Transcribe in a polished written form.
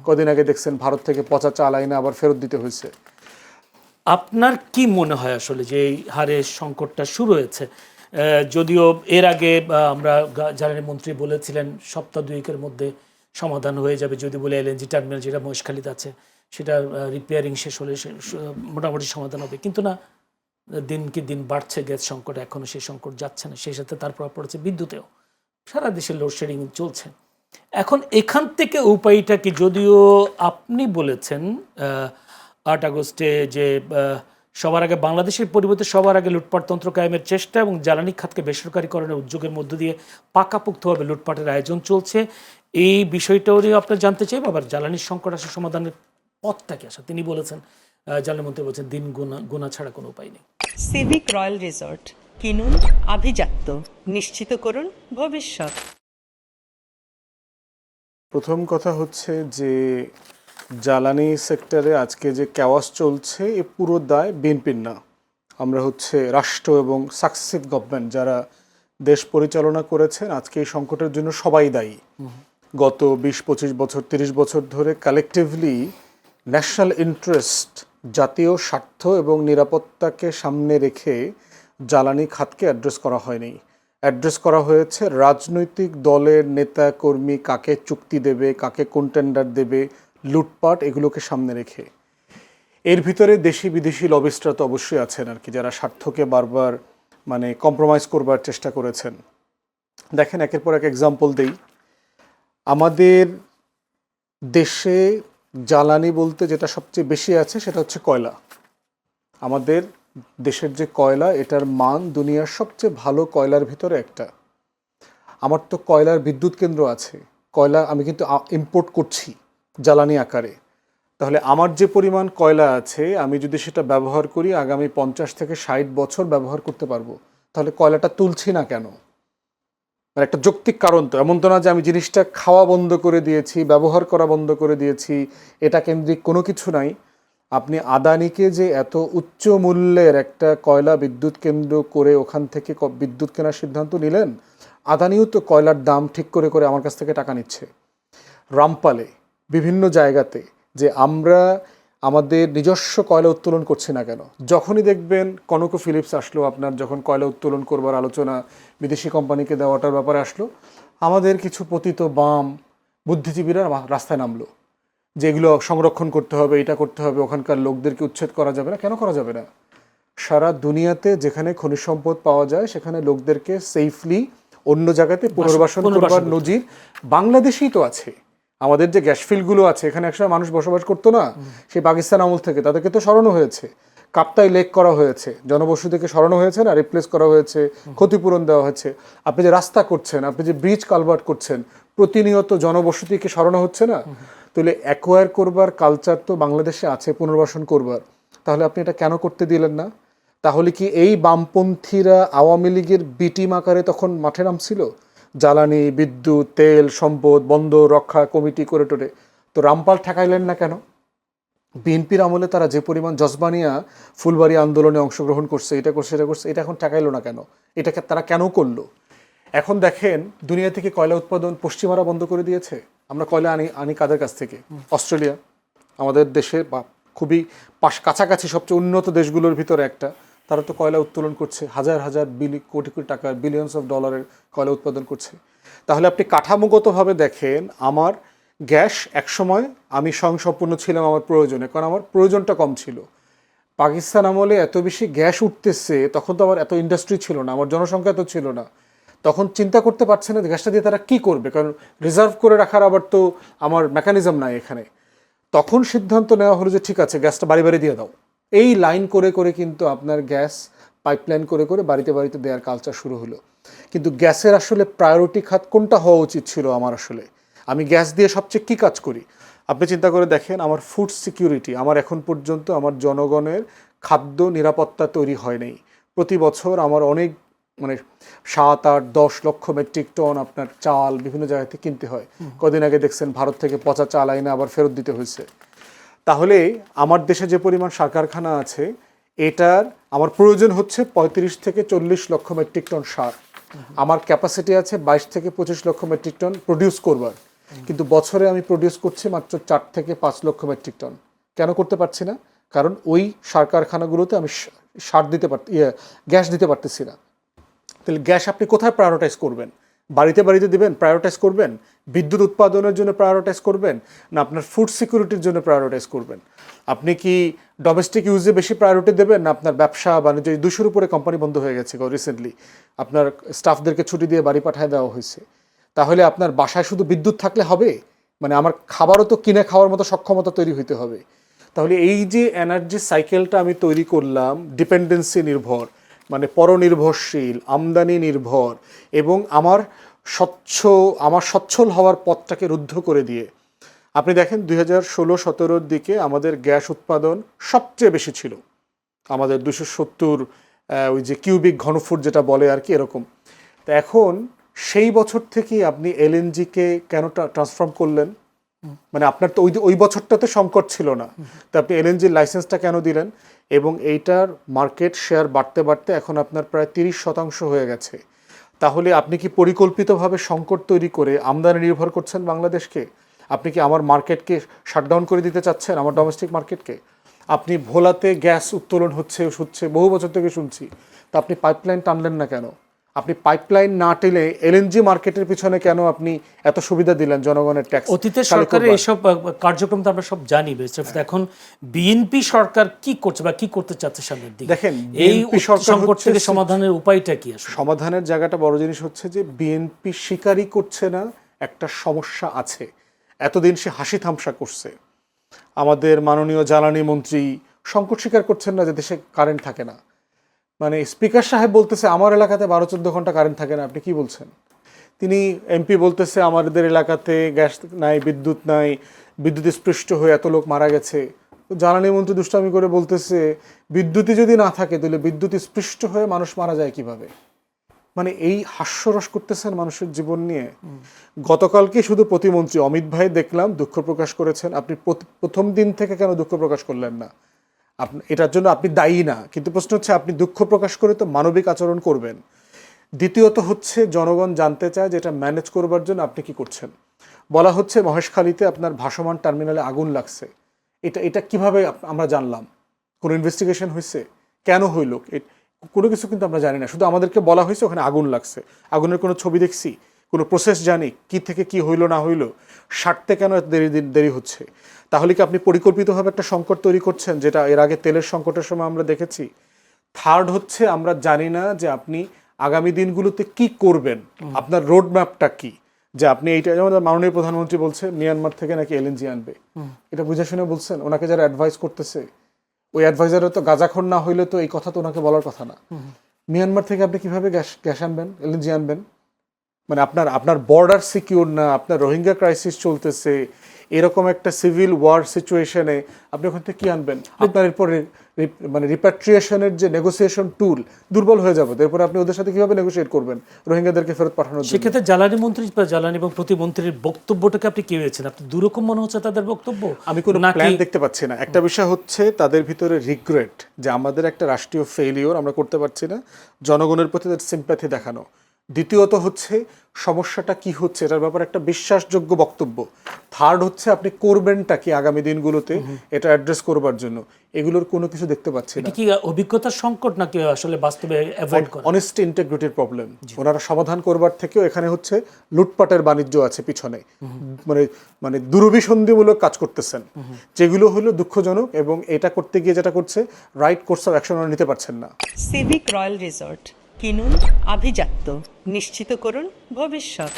কদিন আগে দেখছেন ভারত থেকে পচা চাল আইনে আবার ফেরত দিতে হয়েছে। আপনার কি মনে হয় আসলে যে এই হারে সংকটটা শুরু হয়েছে? যদিও এর আগে আমরা জ্বালানি মন্ত্রী বলেছিলেন সপ্তাহ দুয়েকের মধ্যে সমাধান হয়ে যাবে, যদি বলে এলএনজি টার্মিনাল যেটা মহেশখালীতে আছে সেটা রিপেয়ারিং শেষ হলে মোটামুটি সমাধান হবে, কিন্তু না, দিন কি দিন বাড়ছে গ্যাস সংকট, এখনও সেই সংকট যাচ্ছে না। সেই সাথে তার প্রভাব পড়েছে বিদ্যুতেও, সারা দেশে লোডশেডিং চলছে। এখন এখান থেকে উপায়টা কি? যদিও আপনি বলেছেন 8 আগস্টে যে সবার আগে বাংলাদেশের পরিবর্তে সবার আগে লুটপাটতন্ত্র কায়েমের চেষ্টা এবং জ্বালানি খাতকে বেসরকারীকরণের উদ্যোগের মধ্য দিয়ে পাকাপোক্তভাবে লুটপাটের আয়োজন চলছে, এই বিষয়টাও নিয়ে আপনার জানতে চাই। আবার জ্বালানির সংকট আসলে সমাধানের পথটা কি আসা? তিনি বলেছেন, জ্বালানি মন্ত্রী বলছেন, দিন গোনা ছাড়া কোনো উপায় নেই। সিভিক রয়্যাল রিসর্ট কিনুন আভিজাত্য, নিশ্চিত করুন ভবিষ্যৎ। প্রথম কথা হচ্ছে যে জ্বালানি সেক্টরে আজকে যে ক্যাওয়াস চলছে এ পুরো দায় বিএনপির না। আমরা হচ্ছে রাষ্ট্র এবং সাকসেসিভ গভর্নমেন্ট যারা দেশ পরিচালনা করেছেন আজকে এই সংকটের জন্য সবাই দায়ী। গত 20-25 বছর 30 বছর ধরে কালেকটিভলি ন্যাশনাল ইন্টারেস্ট, জাতীয় স্বার্থ এবং নিরাপত্তাকে সামনে রেখে জ্বালানি খাতকে অ্যাড্রেস করা হয়নি। অ্যাড্রেস করা হয়েছে রাজনৈতিক দলের নেতা কর্মী কাকে চুক্তি দেবে, কাকে কোন টেন্ডার দেবে, লুটপাট, এগুলোকে সামনে রেখে। এর ভিতরে দেশি বিদেশি লবিস্টরা তো অবশ্যই আছেন আর কি, যারা স্বার্থকে বারবার মানে কম্প্রোমাইজ করবার চেষ্টা করেছেন। দেখেন, একের পর এক এক্সাম্পল দেই। আমাদের দেশে জ্বালানি বলতে যেটা সবচেয়ে বেশি আছে সেটা হচ্ছে কয়লা। আমাদের দেশের যে কয়লা, এটার মান দুনিয়ার সবচেয়ে ভালো কয়লার ভিতরে একটা। আমার তো কয়লার বিদ্যুৎ কেন্দ্র আছে, কয়লা আমি কিন্তু ইম্পোর্ট করছি জ্বালানি আকারে। তাহলে আমার যে পরিমাণ কয়লা আছে আমি যদি সেটা ব্যবহার করি আগামী 50 থেকে 60 বছর ব্যবহার করতে পারবো, তাহলে কয়লাটা তুলছি না কেন? মানে একটা যৌক্তিক কারণ তো, এমন তো না যে আমি জিনিসটা খাওয়া বন্ধ করে দিয়েছি, ব্যবহার করা বন্ধ করে দিয়েছি, এটা কেন্দ্রিক কোনো কিছু নাই। আপনি আদানিকে যে এত উচ্চ মূল্যের একটা কয়লা বিদ্যুৎ কেন্দ্র করে ওখান থেকে বিদ্যুৎ কেনার সিদ্ধান্ত নিলেন, আদানিও তো কয়লার দাম ঠিক করে করে আমার কাছ থেকে টাকা নিচ্ছে। রামপালে বিভিন্ন জায়গাতে যে আমরা আমাদের নিজস্ব কয়লা উত্তোলন করছি না কেন? যখনই দেখবেন কনকো ফিলিপস আসলো, আপনার যখন কয়লা উত্তোলন করবার আলোচনা বিদেশি কোম্পানিকে দেওয়াটার ব্যাপারে আসলো, আমাদের কিছু পতিত বাম বুদ্ধিজীবীরা রাস্তায় নামলো যে এগুলো সংরক্ষণ করতে হবে, এটা করতে হবে, ওখানকার লোকদেরকে উচ্ছেদ করা যাবে না। কেন করা যাবে না? সারা দুনিয়াতে যেখানে খনিজ সম্পদ পাওয়া যায় সেখানে লোকদেরকে সেফলি অন্য জায়গাতে পুনর্বাসন করবার নজির বাংলাদেশেই তো আছে। আমাদের যে গ্যাস ফিল্ডগুলো আছে এখানে একসময় মানুষ বসবাস করতো না, সেই পাকিস্তান আমল থেকে, তাদেরকে তো সরানো হয়েছে। কাপ্তাই লেক করা হয়েছে, জনবসতিকে সরানো হয়েছে না, রিপ্লেস করা হয়েছে, ক্ষতিপূরণ দেওয়া হয়েছে। আপনি যে রাস্তা করছেন, আপনি যে ব্রিজ কালভার্ট করছেন, প্রতিনিয়ত জনবসতিকে সরানো হচ্ছে না? তাহলে অ্যাকোয়ার করবার কালচার তো বাংলাদেশে আছে, পুনর্বাসন করবার। তাহলে আপনি এটা কেন করতে দিলেন না? তাহলে কি এই বামপন্থীরা আওয়ামী লীগের বিটিম আকারে তখন মাঠে নামছিল? জ্বালানি, বিদ্যুৎ, তেল, সম্পদ, বন্দর রক্ষা কমিটি করে টোরে তো রামপাল ঠেকাইলেন না কেন? বিএনপির আমলে তারা যে পরিমাণ জজবানিয়া ফুলবাড়ি আন্দোলনে অংশগ্রহণ করছে, এটা করছে, এটা করছে, এটা এখন ঠেকাইলো না কেন? এটাকে তারা কেন করলো? এখন দেখেন, দুনিয়া থেকে কয়লা উৎপাদন পশ্চিমারা বন্ধ করে দিয়েছে। আমরা কয়লা আনি কাদের কাছ থেকে? অস্ট্রেলিয়া, আমাদের দেশে খুবই কাছাকাছি সবচেয়ে উন্নত দেশগুলোর ভিতরে একটা। তারা তো কয়লা উত্তোলন করছে, হাজার হাজার কোটি কোটি টাকার, বিলিয়নস অফ ডলারের কয়লা উৎপাদন করছে। তাহলে আপনি কাঠামোগতভাবে দেখেন, আমার গ্যাস একসময় আমি স্বয়ংসম্পূর্ণ ছিলাম আমার প্রয়োজনে, কারণ আমার প্রয়োজনটা কম ছিল। পাকিস্তান আমলে এত বেশি গ্যাস উঠতেছে, তখন তো আমার এত ইন্ডাস্ট্রি ছিল না, আমার জনসংখ্যা তো ছিল না। তখন চিন্তা করতে পারছে না গ্যাসটা দিয়ে তারা কী করবে, কারণ রিজার্ভ করে রাখার আবার তো আমার মেকানিজম নাই এখানে। তখন সিদ্ধান্ত নেওয়া হলো যে ঠিক আছে, গ্যাসটা বাড়ি বাড়ি দিয়ে দাও। এই লাইন করে করে কিন্তু আপনার গ্যাস পাইপলাইন করে করে বাড়িতে বাড়িতে দেওয়ার কালচার শুরু হলো। কিন্তু গ্যাসের আসলে প্রায়োরিটি খাত কোনটা হওয়া উচিত ছিল আমার? আসলে আমি গ্যাস দিয়ে সবচেয়ে কী কাজ করি আপনি চিন্তা করে দেখেন। আমার ফুড সিকিউরিটি, আমার এখন পর্যন্ত আমার জনগণের খাদ্য নিরাপত্তা তৈরি হয় নাই। প্রতি বছর আমার অনেক 7, 8, 10 লক্ষ মেট্রিক টন আপনার চাল বিভিন্ন জায়গাতে কিনতে হয়। কদিন আগে দেখছেন ভারত থেকে পচা চাল আইনে আবার ফেরত দিতে হয়েছে। তাহলে আমার দেশে যে পরিমাণ সার কারখানা আছে, এটার আমার প্রয়োজন হচ্ছে 35 থেকে 40 লক্ষ মেট্রিক টন সার। আমার ক্যাপাসিটি আছে 22 থেকে 25 লক্ষ মেট্রিক টন প্রডিউস করবার। কিন্তু বছরে আমি প্রডিউস করছি মাত্র 4 থেকে 5 লক্ষ মেট্রিক টন। কেন করতে পারছি না? কারণ ওই সার কারখানাগুলোতে আমি গ্যাস দিতে পারতেছি না। তাহলে গ্যাস আপনি কোথায় প্রায়োরিটাইজ করবেন? বাড়িতে বাড়িতে দিবেন, প্রায়োরিটাইজ করবেন? বিদ্যুৎ উৎপাদনের জন্য প্রায়োরিটাইজ করবেন, না আপনার ফুড সিকিউরিটির জন্য প্রায়োরিটাইজ করবেন? আপনি কি ডোমেস্টিক ইউজে বেশি প্রায়োরিটি দেবেন, না আপনার ব্যবসা বাণিজ্য? 200-র উপরে কোম্পানি বন্ধ হয়ে গেছে রিসেন্টলি, আপনার স্টাফদেরকে ছুটি দিয়ে বাড়ি পাঠিয়ে দেওয়া হয়েছে। তাহলে আপনার বাসায় শুধু বিদ্যুৎ থাকলে হবে? মানে আমার খাবারও তো কিনে খাওয়ার মতো সক্ষমতা তৈরি হইতে হবে। তাহলে এই যে এনার্জি সাইকেলটা আমি তৈরি করলাম ডিপেন্ডেন্সি নির্ভর, মানে পরনির্ভরশীল, আমদানি নির্ভর, এবং আমার সচ্ছল হওয়ার পথটাকে রুদ্ধ করে দিয়ে, আপনি দেখেন 2016-17 দিকে আমাদের গ্যাস উৎপাদন সবচেয়ে বেশি ছিল, আমাদের 270 ওই যে কিউবিক ঘনফুট যেটা বলে আর কি, এরকম। তো এখন সেই বছর থেকেই আপনি এলএনজিকে কেন ট্রান্সফর্ম করলেন? মানে আপনার তো ওই বছরটাতে সংকট ছিল না, তো আপনি এলএনজির লাইসেন্সটা কেন দিলেন? এবং এইটার মার্কেট শেয়ার বাড়তে বাড়তে এখন আপনার প্রায় 30% হয়ে গেছে। তাহলে আপনি কি পরিকল্পিতভাবে সংকট তৈরি করে আমদানি নির্ভর করছেন বাংলাদেশকে? আপনি কি আমার মার্কেটকে শাটডাউন করে দিতে চাচ্ছেন, আমার ডোমেস্টিক মার্কেটকে? আপনি ভোলাতে গ্যাস উত্তোলন হচ্ছে বহু বছর থেকে শুনছি, তো আপনি পাইপলাইন টানলেন না কেন? আপনি পাইপলাইন না টেনে এলএনজি মার্কেটের পিছনে কেন আপনি এত সুবিধা দিলেন জনগণের ট্যাক্স? অতীতের সরকারের এসব কার্যক্রম তো আমরা সব জানি। এখন বিএনপি সরকার কি করছে বা কি করতে চাচ্ছে সামনের দিকে? দেখেন, এই সংকট থেকে সমাধানের উপায়টা কি? সমাধানের জায়গাটা বড় জিনিস হচ্ছে যে বিএনপি স্বীকারই করছে না একটা সমস্যা আছে। এতদিন সে হাসি তামাশা করছে। আমাদের মাননীয় জ্বালানি মন্ত্রী সংকট স্বীকার করছেন না যে দেশে কারেন্ট থাকে না। মানে স্পিকার সাহেব বলতেছে আমার এলাকাতে 12-14 ঘন্টা কারেন্ট থাকে না, আপনি কি বলছেন? তিনি এমপি বলতেছে আমাদের এলাকাতে গ্যাস নাই, বিদ্যুৎ নাই, বিদ্যুৎ স্পৃষ্ট হয়ে এত লোক মারা গেছে। তো জ্বালানি মন্ত্রী দুষ্টামি করে বলতেছে বিদ্যুৎই যদি না থাকে তাহলে বিদ্যুৎ স্পৃষ্ট হয়ে মানুষ মারা যায় কিভাবে? মানে এই হাস্যরস করতেছেন মানুষের জীবন নিয়ে। গতকালকে শুধু প্রতিমন্ত্রী অমিত ভাই দেখলাম দুঃখ প্রকাশ করেছেন। আপনি প্রথম দিন থেকে কেন দুঃখ প্রকাশ করলেন না? এটার জন্য আপনি দায়ী না, কিন্তু প্রশ্ন হচ্ছে আপনি দুঃখ প্রকাশ করে তো মানবিক আচরণ করবেন। দ্বিতীয়ত হচ্ছে জনগণ জানতে চায় যে এটা ম্যানেজ করবার জন্য আপনি কি করছেন। বলা হচ্ছে মহেশখালীতে আপনার ভাসমান টার্মিনালে আগুন লাগছে। এটা কিভাবে আমরা জানলাম? কোনো ইনভেস্টিগেশন হয়েছে? কেন হইল? কোনো কিছু কিন্তু আমরা জানি না। শুধু আমাদেরকে বলা হয়েছে ওখানে আগুন লাগছে। আগুনের কোনো ছবি দেখছি, কোনো প্রসেস জানি, কি থেকে কি হইলো না হইলো, সারতে কেন দেরি হচ্ছে? তাহলে কি আপনি পরিকল্পিতভাবে একটা সংকট তৈরি করছেন, যেটা এর আগে তেলের সংকটের সময় আমরা দেখেছি? থার্ড হচ্ছে আমরা জানি না যে আপনি আগামী দিনগুলোতে কি করবেন, আপনার রোড ম্যাপটা কি, যে আপনি এইটা, যেমন মাননীয় প্রধানমন্ত্রী বলছে মিয়ানমার থেকে নাকি এলএনজি আনবে, এটা বুঝে শুনে বলছেন? ওনাকে যারা অ্যাডভাইস করতেছে ওই অ্যাডভাইজাররা তো গাঁজাখোর না হইলে তো এই কথা তো ওনাকে বলার কথা না। মিয়ানমার থেকে আপনি কিভাবে গ্যাস আনবেন, এলএনজি আনবেন? মানে আপনার বর্ডার সিকিউর না, আপনার রোহিঙ্গা ক্রাইসিস চলতেছে, এরকম একটা সিভিল ওয়ার সিচুয়েশনে আপনি ওখান থেকে কি আনবেন? আপনার এরপরে মানে রিপ্যাট্রিয়েশনের যে নেগোসিয়েশন টুল দুর্বল হয়ে যাবে। এরপরে আপনি ওদের সাথে কিভাবে নেগোসিয়েট করবেন রোহিঙ্গাদেরকে ফেরত পাঠানোর জন্য? সেক্ষেত্রে জ্বালানি মন্ত্রী বা জ্বালানি এবং প্রতিমন্ত্রীর বক্তব্যটাকে আপনি কি হয়েছেন? আপনি দুরকম মনে হচ্ছে তাদের বক্তব্য? আমি কোনো প্ল্যান দেখতে পাচ্ছি না। একটা বিষয় হচ্ছে তাদের ভিতরে রিগ্রেট, যে আমাদের একটা রাষ্ট্রীয় ফেইলিওর, আমরা করতে পারছি না, জনগণের প্রতি তাদের সিম্প্যাথি দেখানো। দ্বিতীয়ত হচ্ছে সমস্যাটা কি হচ্ছে এটার ব্যাপারে একটা বিশ্বাসযোগ্য বক্তব্য। থার্ড হচ্ছে আপনি করবেনটা কি আগামী দিনগুলোতে এটা অ্যাড্রেস করবার জন্য। এগুলোর কোনো কিছু দেখতে পাচ্ছি না। এটা কি অভিজ্ঞতার সংকট নাকি আসলে বাস্তবে অ্যাভয়েড করা? অনেস্টি ইন্টিগ্রিটির প্রবলেম ওনারা সমাধান করবার থেকেও এখানে হচ্ছে লুটপাটের বাণিজ্য আছে পিছনে, মানে দুরভিসন্ধিমূলক কাজ করতেছেন, যেগুলো হলো দুঃখজনক। এবং এটা করতে গিয়ে যেটা করছে, রাইট কোর্স অফ অ্যাকশন নিতে পারছেন না। সিভিক রয়্যাল রিসর্ট, কিনুন আভিজাত্য, নিশ্চিত করুন ভবিষ্যৎ।